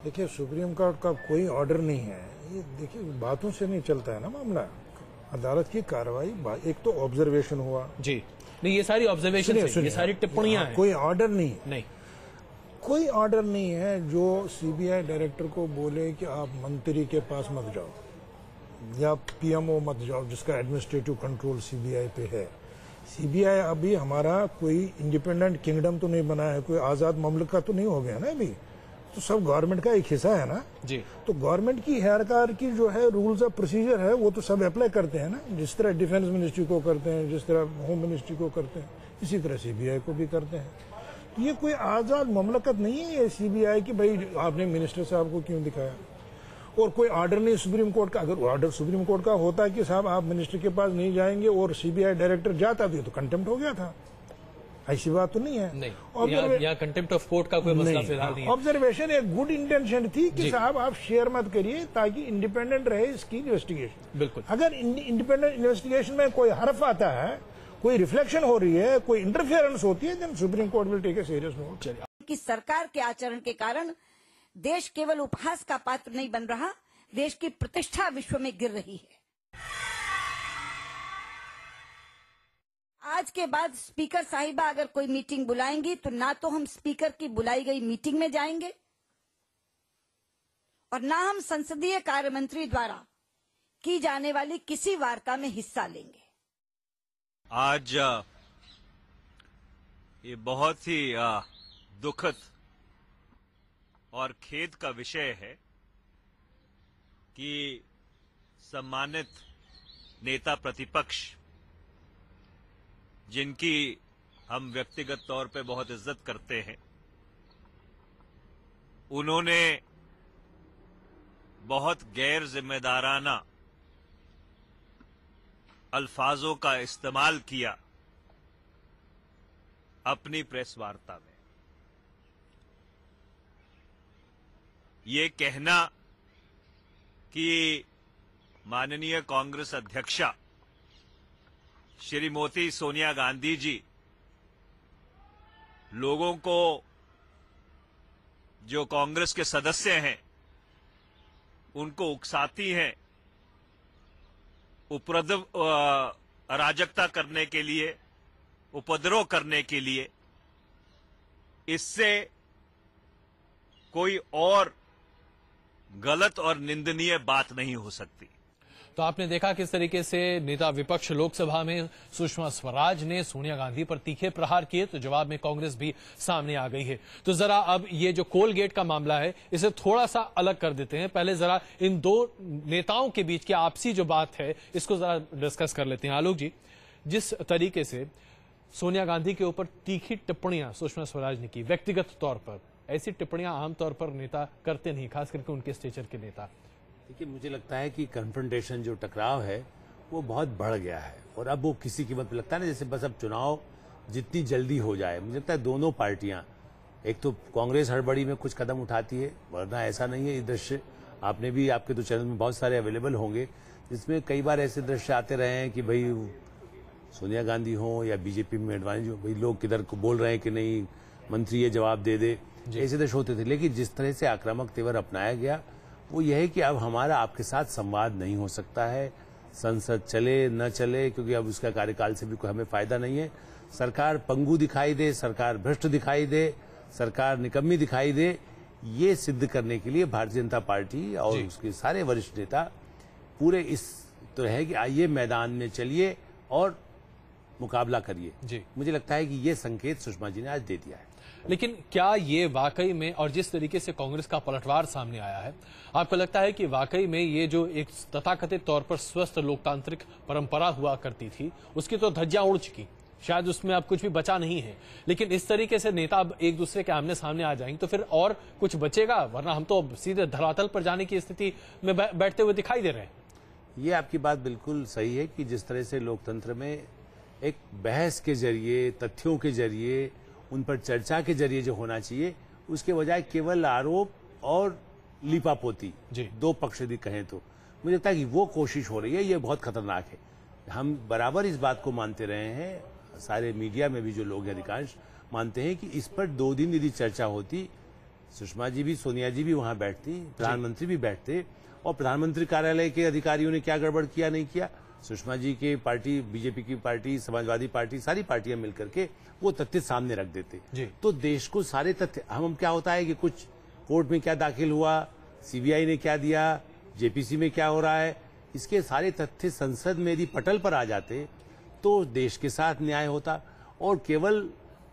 देखिए, supreme court का कोई ऑर्डर नहीं है। ये देखिए, बातों से नहीं चलता है ना मामला। अदालत की कार्रवाई, एक तो ऑब्जर्वेशन हुआ जी, नहीं, ये सारी ऑब्जर्वेशन, ये सारी टिप्पणियां हैं। कोई ऑर्डर नहीं, नहीं, कोई ऑर्डर नहीं है जो सीबीआई डायरेक्टर को बोले कि आप मंत्री के पास मत जाओ या पीएमओ मत जाओ, जिसका एडमिनिस्ट्रेटिव कंट्रोल सीबीआई पे है। सीबीआई अभी हमारा कोई इंडिपेंडेंट किंगडम तो नहीं बना है, कोई आजाद ममलकत तो नहीं हो गया ना अभी, तो सब गवर्नमेंट का एक हिस्सा है ना जी। तो गवर्नमेंट की हायरार्की जो है, रूल्स ऑफ प्रोसीजर है, वो तो सब अप्लाई करते हैं ना। जिस तरह डिफेंस मिनिस्ट्री को करते हैं, जिस तरह होम मिनिस्ट्री को करते हैं, इसी तरह सीबीआई को भी करते हैं। ये कोई आजाद ममलकत नहीं है ये सीबीआई की, भाई आपने मिनिस्टर साहब को क्यों दिखाया। और कोई ऑर्डर नहीं सुप्रीम कोर्ट का। अगर ऑर्डर सुप्रीम कोर्ट का होता कि साहब आप मिनिस्टर के पास नहीं जाएंगे और सीबीआई डायरेक्टर जाता तो कंटेम्प्ट हो गया था। ऐसी बात तो नहीं है। नहीं, यहाँ कंटेम्प्ट ऑफ कोर्ट का कोई मसला फिलहाल नहीं है। ऑब्जर्वेशन एक गुड इंटेंशन थी कि साहब आप शेयर मत करिए ताकि इंडिपेंडेंट रहे इसकी इन्वेस्टिगेशन। बिल्कुल। अगर इंडिपेंडेंट इन्वेस्टिगेशन में कोई हर्फ आता है, कोई रिफ्लेक्शन हो रही है, कोई इंटरफेरेंस होती है, then Supreme Court will take a serious note. कि सरकार के आचरण के कारण देश केवल उपहास का पात्र नहीं बन रहा, देश की प्रतिष्ठा विश्व में गिर रही है। आज के बाद स्पीकर साहिबा अगर कोई मीटिंग बुलाएंगी तो ना तो हम स्पीकर की बुलाई गई मीटिंग में जाएंगे और ना हम संसदीय कार्य मंत्री द्वारा की जाने वाली किसी वार्ता में हिस्सा लेंगे। आज ये बहुत ही दुखद और खेद का विषय है कि सम्मानित नेता प्रतिपक्ष, जिनकी हम व्यक्तिगत तौर पे बहुत इज्जत करते हैं, उन्होंने बहुत गैर जिम्मेदाराना अल्फाजों का इस्तेमाल किया अपनी प्रेस वार्ता में। ये कहना कि माननीय कांग्रेस अध्यक्षा श्रीमती सोनिया गांधी जी लोगों को, जो कांग्रेस के सदस्य हैं, उनको उकसाती हैं, अराजकता करने के लिए, उपद्रव करने के लिए, इससे कोई और गलत और निंदनीय बात नहीं हो सकती। तो आपने देखा किस तरीके से नेता विपक्ष लोकसभा में सुषमा स्वराज ने सोनिया गांधी पर तीखे प्रहार किए, तो जवाब में कांग्रेस भी सामने आ गई है। तो जरा अब ये जो कोलगेट का मामला है, इसे थोड़ा सा अलग कर देते हैं। पहले जरा इन दो नेताओं के बीच की आपसी जो बात है, इसको जरा डिस्कस कर लेते हैं। आलोक जी, जिस तरीके से सोनिया गांधी के ऊपर तीखी टिप्पणियां सुषमा स्वराज ने की व्यक्तिगत तौर पर, ऐसी टिप्पणियां आमतौर पर नेता करते नहीं, खास करके उनके स्टेचर के नेता। देखिए, मुझे लगता है कि कन्फ्रंटेशन, जो टकराव है, वो बहुत बढ़ गया है और अब वो किसी कीमत पे लगता है ना, जैसे बस अब चुनाव जितनी जल्दी हो जाए। मुझे लगता है दोनों पार्टियां, एक तो कांग्रेस हड़बड़ी में कुछ कदम उठाती है, वरना ऐसा नहीं है। ये दृश्य आपने भी, आपके तो चैनल में बहुत सारे अवेलेबल होंगे, जिसमें कई बार ऐसे दृश्य आते रहे हैं कि भाई सोनिया गांधी हो या बीजेपी में एडवांस हो, भाई लोग किधर को बोल रहे हैं कि नहीं मंत्री ये जवाब दे दे, ऐसे दृश्य होते थे। लेकिन जिस तरह से आक्रामक तेवर अपनाया गया, वो यह है कि अब हमारा आपके साथ संवाद नहीं हो सकता है। संसद चले न चले, क्योंकि अब उसका कार्यकाल से भी कोई हमें फायदा नहीं है। सरकार पंगु दिखाई दे, सरकार भ्रष्ट दिखाई दे, सरकार निकम्मी दिखाई दे, ये सिद्ध करने के लिए भारतीय जनता पार्टी और उसके सारे वरिष्ठ नेता पूरे इस तरह है कि आइए मैदान में चलिए और मुकाबला करिए। मुझे लगता है कि ये संकेत सुषमा जी ने आज दे दिया है। लेकिन क्या ये वाकई में, और जिस तरीके से कांग्रेस का पलटवार सामने आया है, आपको लगता है कि वाकई में ये जो एक तथाकथित तौर पर स्वस्थ लोकतांत्रिक परंपरा हुआ करती थी, उसकी तो धज्जियां उड़ चुकी, शायद उसमें अब कुछ भी बचा नहीं है। लेकिन इस तरीके से नेता अब एक दूसरे के आमने सामने आ जाएंगे तो फिर और कुछ बचेगा, वरना हम तो सीधे धरातल पर जाने की स्थिति में बैठते हुए दिखाई दे रहे हैं। ये आपकी बात बिल्कुल सही है कि जिस तरह से लोकतंत्र में एक बहस के जरिए, तथ्यों के जरिए, उन पर चर्चा के जरिए जो होना चाहिए, उसके बजाय केवल आरोप और लीपापोती, दो पक्ष यदि कहें तो मुझे लगता है कि वो कोशिश हो रही है। ये बहुत खतरनाक है। हम बराबर इस बात को मानते रहे हैं, सारे मीडिया में भी जो लोग अधिकांश मानते हैं कि इस पर 2 दिन यदि चर्चा होती, सुषमा जी भी, सोनिया जी भी वहां बैठती, प्रधानमंत्री भी बैठते, और प्रधानमंत्री कार्यालय के अधिकारियों ने क्या गड़बड़ किया नहीं किया, सुषमा जी की पार्टी, बीजेपी की पार्टी, समाजवादी पार्टी, सारी पार्टियां मिलकर के वो तथ्य सामने रख देते। तो देश को सारे तथ्य, हम क्या होता है कि कुछ कोर्ट में क्या दाखिल हुआ, सीबीआई ने क्या दिया, जेपीसी में क्या हो रहा है, इसके सारे तथ्य संसद में यदि पटल पर आ जाते तो देश के साथ न्याय होता। और केवल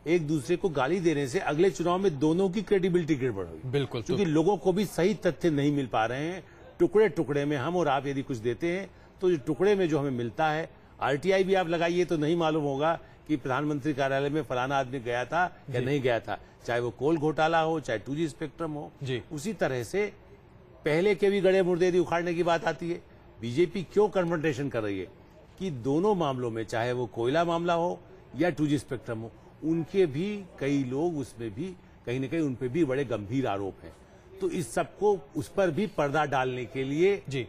एक दूसरे को गाली देने से अगले चुनाव में दोनों की क्रेडिबिलिटी गड़बड़ हुई। बिल्कुल, क्योंकि लोगों को भी सही तथ्य नहीं मिल पा रहे हैं। टुकड़े टुकड़े में हम और आप यदि कुछ देते हैं तो जो टुकड़े में जो हमें मिलता है, आरटीआई भी आप लगाइए तो नहीं मालूम होगा कि प्रधानमंत्री कार्यालय में फलाना आदमी गया था या नहीं गया था, चाहे वो कोल घोटाला हो, चाहे 2G स्पेक्ट्रम हो। उसी तरह से पहले के भी गड़े मुर्दे यदि उखाड़ने की बात आती है, बीजेपी क्यों कन्फ्रंटेशन कर रही है कि दोनों मामलों में, चाहे वो कोयला मामला हो या 2G स्पेक्ट्रम हो, उनके भी कई लोग उसमें भी कहीं न कहीं उन पर भी बड़े गंभीर आरोप हैं। तो इस सबको उस पर भी पर्दा डालने के लिए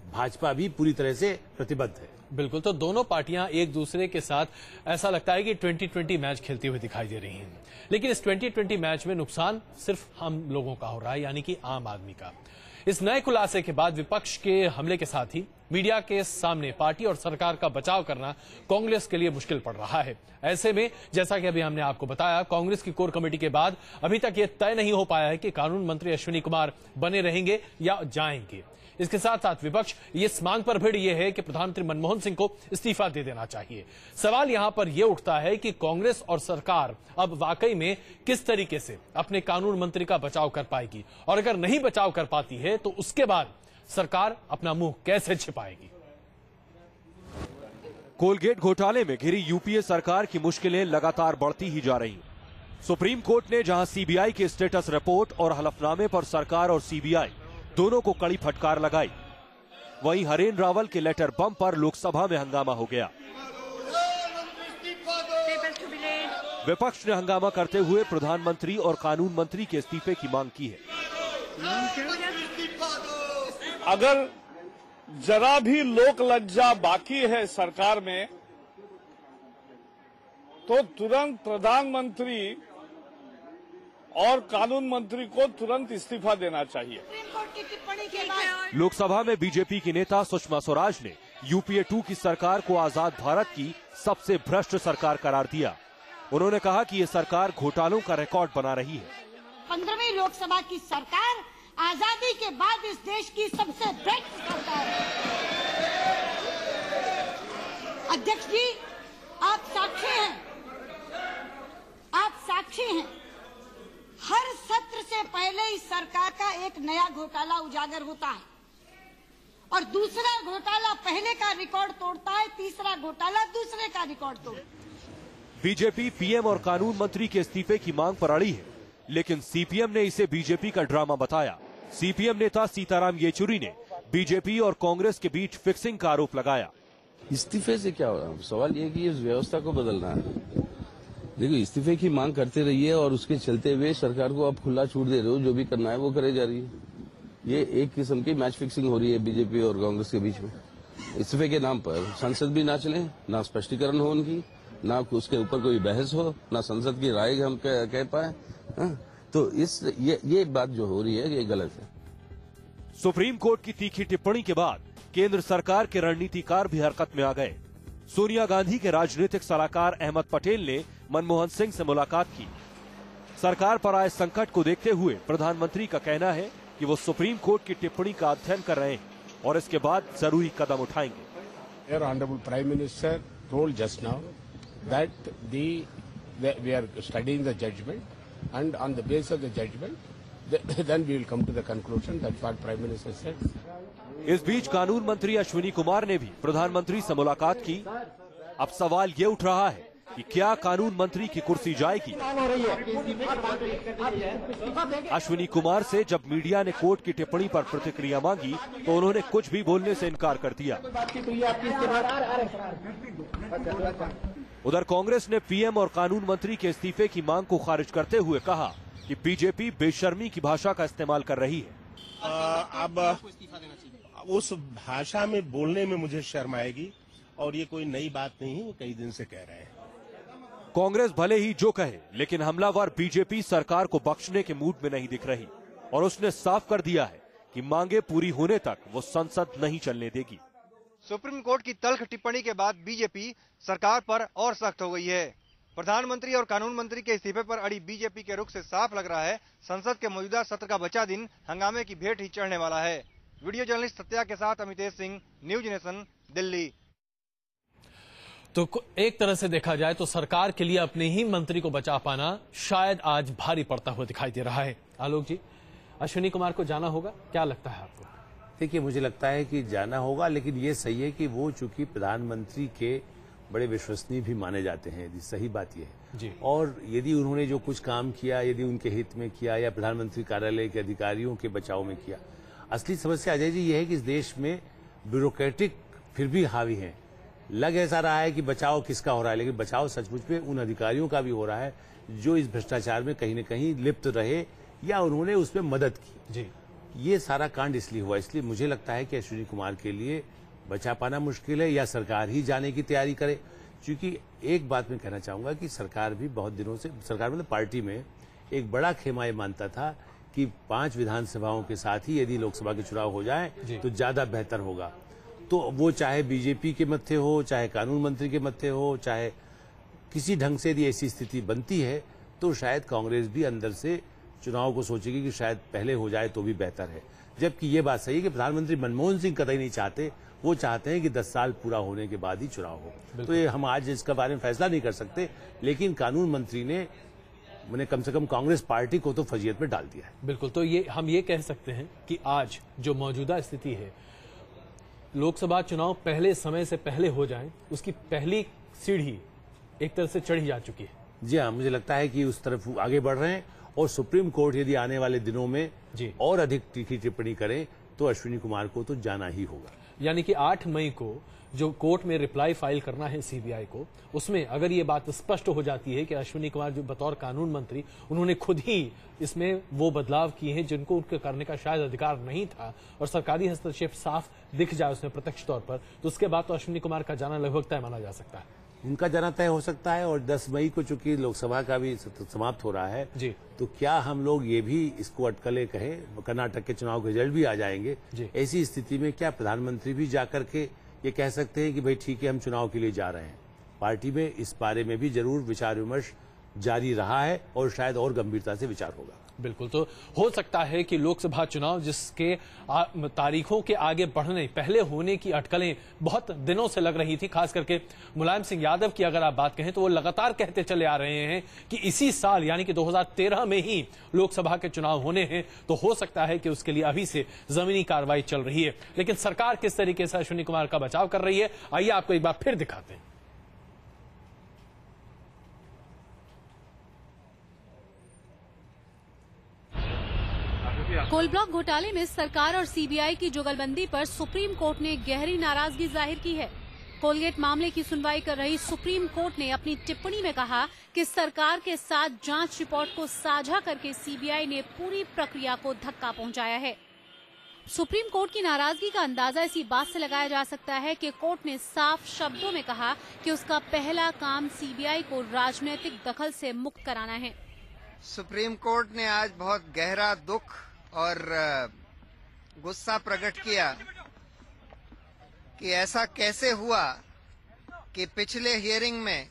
भाजपा भी पूरी तरह से प्रतिबद्ध है। बिल्कुल, तो दोनों पार्टियां एक दूसरे के साथ ऐसा लगता है कि 2020 मैच खेलती हुई दिखाई दे रही हैं। लेकिन इस 2020 मैच में नुकसान सिर्फ हम लोगों का हो रहा है, यानी कि आम आदमी का। इस नए खुलासे के बाद विपक्ष के हमले के साथ ही मीडिया के सामने पार्टी और सरकार का बचाव करना कांग्रेस के लिए मुश्किल पड़ रहा है। ऐसे में जैसा कि अभी हमने आपको बताया, कांग्रेस की कोर कमेटी के बाद अभी तक यह तय नहीं हो पाया है कि कानून मंत्री अश्विनी कुमार बने रहेंगे या जाएंगे। इसके साथ साथ विपक्ष इस मांग पर भिड़ यह है कि प्रधानमंत्री मनमोहन सिंह को इस्तीफा दे देना चाहिए। सवाल यहां पर यह उठता है कि कांग्रेस और सरकार अब वाकई में किस तरीके से अपने कानून मंत्री का बचाव कर पाएगी, और अगर नहीं बचाव कर पाती है तो उसके बाद सरकार अपना मुंह कैसे छिपाएगी। कोलगेट घोटाले में घिरी यूपीए सरकार की मुश्किलें लगातार बढ़ती ही जा रही। सुप्रीम कोर्ट ने जहां सीबीआई के स्टेटस रिपोर्ट और हलफनामे पर सरकार और सीबीआई दोनों को कड़ी फटकार लगाई, वहीं हरेन रावल के लेटर बम पर लोकसभा में हंगामा हो गया। विपक्ष ने हंगामा करते हुए प्रधानमंत्री और कानून मंत्री के इस्तीफे की मांग की है। अगर जरा भी लोक लज्जा बाकी है सरकार में तो तुरंत प्रधानमंत्री और कानून मंत्री को तुरंत इस्तीफा देना चाहिए। लोकसभा में बीजेपी की नेता सुषमा स्वराज ने यूपीए 2 की सरकार को आजाद भारत की सबसे भ्रष्ट सरकार करार दिया। उन्होंने कहा कि ये सरकार घोटालों का रिकॉर्ड बना रही है। 15वीं लोकसभा की सरकार आजादी के बाद इस देश की सबसे भ्रष्ट सरकार है। अध्यक्ष जी, आप साक्षी हैं, आप साक्षी हैं। हर सत्र से पहले इस सरकार का एक नया घोटाला उजागर होता है और दूसरा घोटाला पहले का रिकॉर्ड तोड़ता है, तीसरा घोटाला दूसरे का रिकॉर्ड तोड़ता है। बीजेपी पीएम और कानून मंत्री के इस्तीफे की मांग पर अड़ी है, लेकिन सीपीएम ने इसे बीजेपी का ड्रामा बताया। सीपीएम नेता सीताराम येचुरी ने बीजेपी और कांग्रेस के बीच फिक्सिंग का आरोप लगाया। इस्तीफे से क्या हो रहा है? सवाल ये कि इस व्यवस्था को बदलना है। देखो, इस्तीफे की मांग करते रहिए और उसके चलते हुए सरकार को आप खुला छूट दे रहे हो, जो भी करना है वो करे जा रही है। ये एक किस्म की मैच फिक्सिंग हो रही है बीजेपी और कांग्रेस के बीच में। इस्तीफे के नाम पर संसद भी ना चले, ना स्पष्टीकरण हो उनकी, ना उसके ऊपर कोई बहस हो, ना संसद की राय हम कह पाए। तो ये बात जो हो रही है ये गलत है। सुप्रीम कोर्ट की तीखी टिप्पणी के बाद केंद्र सरकार के रणनीतिकार भी हरकत में आ गए। सोनिया गांधी के राजनीतिक सलाहकार अहमद पटेल ने मनमोहन सिंह से मुलाकात की। सरकार पर आए संकट को देखते हुए प्रधानमंत्री का कहना है कि वो सुप्रीम कोर्ट की टिप्पणी का अध्ययन कर रहे हैं और इसके बाद जरूरी कदम उठाएंगे। Honorable Prime Minister told just now that we are studying the judgment and on the basis of the judgment then we will come to the conclusion. That's what Prime Minister said. इस बीच कानून मंत्री अश्विनी कुमार ने भी प्रधानमंत्री से मुलाकात की। अब सवाल ये उठ रहा है कि क्या कानून मंत्री की कुर्सी जाएगी। अश्विनी कुमार से जब मीडिया ने कोर्ट की टिप्पणी पर प्रतिक्रिया मांगी तो उन्होंने कुछ भी बोलने से इनकार कर दिया। उधर कांग्रेस ने पीएम और कानून मंत्री के इस्तीफे की मांग को खारिज करते हुए कहा कि बीजेपी बेशर्मी की भाषा का इस्तेमाल कर रही है। अब उस भाषा में बोलने में मुझे शर्म आएगी और ये कोई नई बात नहीं है, वो कई दिन से कह रहे हैं। कांग्रेस भले ही जो कहे, लेकिन हमलावर बीजेपी सरकार को बख्शने के मूड में नहीं दिख रही और उसने साफ कर दिया है कि मांगे पूरी होने तक वो संसद नहीं चलने देगी। सुप्रीम कोर्ट की तल्ख टिप्पणी के बाद बीजेपी सरकार पर और सख्त हो गई है। प्रधानमंत्री और कानून मंत्री के इस्तीफे पर अड़ी बीजेपी के रुख से साफ लग रहा है संसद के मौजूदा सत्र का बचा दिन हंगामे की भेंट ही चढ़ने वाला है। वीडियो जर्नलिस्ट सत्या के साथ अमितेश सिंह, न्यूज नेशन, दिल्ली। तो एक तरह से देखा जाए तो सरकार के लिए अपने ही मंत्री को बचा पाना शायद आज भारी पड़ता हुआ दिखाई दे रहा है। आलोक जी, अश्विनी कुमार को जाना होगा, क्या लगता है आपको? देखिए, मुझे लगता है कि जाना होगा, लेकिन ये सही है कि वो चूंकि प्रधानमंत्री के बड़े विश्वसनीय भी माने जाते हैं, सही बात ये है जी। और यदि उन्होंने जो कुछ काम किया, यदि उनके हित में किया या प्रधानमंत्री कार्यालय के अधिकारियों के बचाव में किया, असली समस्या अजय जी ये है कि इस देश में ब्यूरोक्रेटिक फिर भी हावी है। लग ऐसा रहा है कि बचाव किसका हो रहा है, लेकिन बचाव सचमुच में उन अधिकारियों का भी हो रहा है जो इस भ्रष्टाचार में कहीं न कहीं लिप्त रहे या उन्होंने उसमें मदद की जी। ये सारा कांड इसलिए हुआ, इसलिए मुझे लगता है कि अश्विनी कुमार के लिए बचा पाना मुश्किल है या सरकार ही जाने की तैयारी करे। क्योंकि एक बात मैं कहना चाहूंगा कि सरकार भी बहुत दिनों से, सरकार मतलब पार्टी में एक बड़ा खेमा ये मानता था कि 5 विधानसभाओं के साथ ही यदि लोकसभा के चुनाव हो जाए तो ज्यादा बेहतर होगा। तो वो चाहे बीजेपी के मत्थे हो, चाहे कानून मंत्री के मत्थे हो, चाहे किसी ढंग से यदि ऐसी स्थिति बनती है तो शायद कांग्रेस भी अंदर से चुनाव को सोचेगी कि शायद पहले हो जाए तो भी बेहतर है। जबकि ये बात सही है कि प्रधानमंत्री मनमोहन सिंह कतई नहीं चाहते, वो चाहते हैं कि 10 साल पूरा होने के बाद ही चुनाव हो। तो ये हम आज इसका बारे में फैसला नहीं कर सकते, लेकिन कानून मंत्री ने कम से कम कांग्रेस पार्टी को तो फजीयत में डाल दिया है। बिल्कुल, तो ये हम ये कह सकते हैं कि आज जो मौजूदा स्थिति है, लोकसभा चुनाव पहले समय से पहले हो जाए, उसकी पहली सीढ़ी एक तरह से चढ़ी जा चुकी है। जी हाँ, मुझे लगता है कि उस तरफ आगे बढ़ रहे हैं और सुप्रीम कोर्ट यदि आने वाले दिनों में और अधिक तीखी टिप्पणी करे तो अश्विनी कुमार को तो जाना ही होगा। यानी कि 8 मई को जो कोर्ट में रिप्लाई फाइल करना है सीबीआई को, उसमें अगर ये बात स्पष्ट हो जाती है कि अश्विनी कुमार जो बतौर कानून मंत्री उन्होंने खुद ही इसमें वो बदलाव किए हैं जिनको उनके करने का शायद अधिकार नहीं था और सरकारी हस्तक्षेप साफ दिख जाए उसमें प्रत्यक्ष तौर पर, तो उसके बाद तो अश्विनी कुमार का जाना लगभग तय माना जा सकता है। उनका जाना तय हो सकता है और 10 मई को चूंकि लोकसभा का भी समाप्त हो रहा है जी, तो क्या हम लोग ये भी इसको अटकलें कहें, कर्नाटक के चुनाव के रिजल्ट भी आ जाएंगे, ऐसी स्थिति में क्या प्रधानमंत्री भी जाकर के ये कह सकते हैं कि भाई ठीक है हम चुनाव के लिए जा रहे हैं? पार्टी में इस बारे में भी जरूर विचार विमर्श जारी रहा है और शायद और गंभीरता से विचार होगा। बिल्कुल, तो हो सकता है कि लोकसभा चुनाव जिसके तारीखों के आगे बढ़ने पहले होने की अटकलें बहुत दिनों से लग रही थी, खास करके मुलायम सिंह यादव की अगर आप बात कहें तो वो लगातार कहते चले आ रहे हैं कि इसी साल यानी कि 2013 में ही लोकसभा के चुनाव होने हैं, तो हो सकता है कि उसके लिए अभी से जमीनी कार्रवाई चल रही है। लेकिन सरकार किस तरीके से अश्विनी कुमार का बचाव कर रही है, आइए आपको एक बार फिर दिखाते हैं। कोल ब्लॉक घोटाले में सरकार और सीबीआई की जुगलबंदी पर सुप्रीम कोर्ट ने गहरी नाराजगी जाहिर की है। कोलगेट मामले की सुनवाई कर रही सुप्रीम कोर्ट ने अपनी टिप्पणी में कहा कि सरकार के साथ जांच रिपोर्ट को साझा करके सीबीआई ने पूरी प्रक्रिया को धक्का पहुंचाया है। सुप्रीम कोर्ट की नाराजगी का अंदाजा इसी बात से लगाया जा सकता है कि कोर्ट ने साफ शब्दों में कहा कि उसका पहला काम सीबीआई को राजनीतिक दखल से मुक्त कराना है। सुप्रीम कोर्ट ने आज बहुत गहरा दुख और गुस्सा प्रकट किया कि ऐसा कैसे हुआ कि पिछले हियरिंग में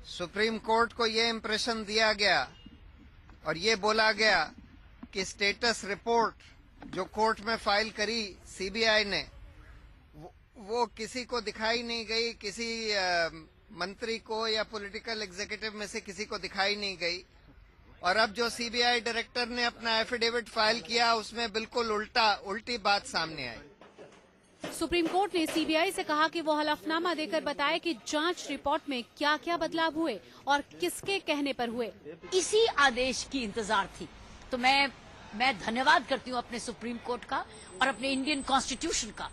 सुप्रीम कोर्ट को ये इम्प्रेशन दिया गया और ये बोला गया कि स्टेटस रिपोर्ट जो कोर्ट में फाइल करी सीबीआई ने वो किसी को दिखाई नहीं गई, किसी मंत्री को या पॉलिटिकल एग्जीक्यूटिव में से किसी को दिखाई नहीं गई। और अब जो सीबीआई डायरेक्टर ने अपना एफिडेविट फाइल किया उसमें बिल्कुल उल्टी बात सामने आई। सुप्रीम कोर्ट ने सीबीआई से कहा कि वो हलफनामा देकर बताए कि जांच रिपोर्ट में क्या क्या बदलाव हुए और किसके कहने पर हुए। इसी आदेश की इंतजार थी। तो मैं धन्यवाद करती हूँ अपने सुप्रीम कोर्ट का और अपने इंडियन कॉन्स्टिट्यूशन का,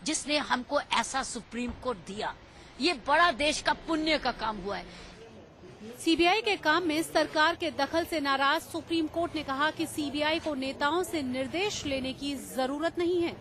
जिसने हमको ऐसा सुप्रीम कोर्ट दिया। ये बड़ा देश का पुण्य का काम हुआ है। सीबीआई के काम में सरकार के दखल से नाराज सुप्रीम कोर्ट ने कहा कि सीबीआई को नेताओं से निर्देश लेने की जरूरत नहीं है।